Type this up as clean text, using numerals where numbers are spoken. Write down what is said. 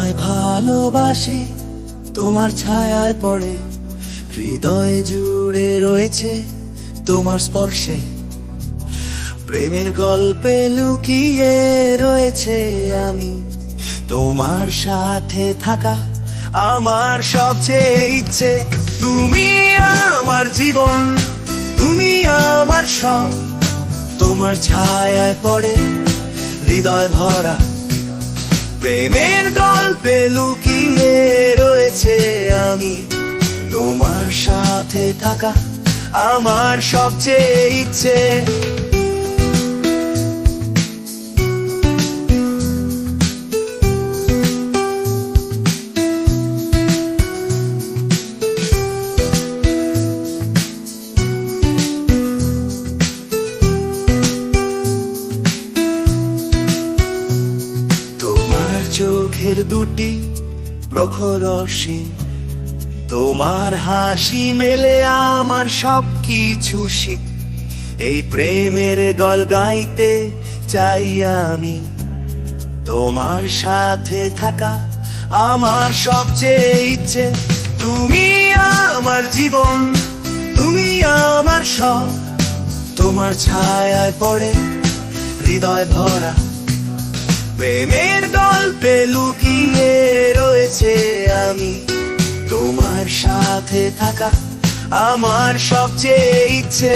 তোমায় ভালোবাসি, তোমার ছায়ায় পড়ে হৃদয় জুড়ে রয়েছে তোমার স্পর্শে। প্রেমের গল্পে লুকিয়ে রয়েছে আমি, তোমার সাথে থাকা আমার সবচেয়ে ইচ্ছে। তুমি আমার জীবন, তুমি আমার সব, তোমার ছায়ায় পড়ে হৃদয় ভরা। প্রেমের গল্পে লুকিয়ে রয়েছে আমি, তোমার সাথে থাকা আমার সবচেয়ে ইচ্ছে। চোখের দুটি প্রখর রশ্মি, তোমার হাসি মেলে আমার সবকিছু শিখ। এই প্রেমের গল্প গাইতে চাই আমি, তোমার সাথে থাকা আমার সবচেয়ে ইচ্ছে। তুমি আমার জীবন, তুমি আমার সব, তোমার ছায়ায় পড়ে হৃদয় ভরা। প্রেমের গল্পে লুকিয়ে রয়েছে আমি, তোমার সাথে থাকা আমার সবচেয়ে ইচ্ছে।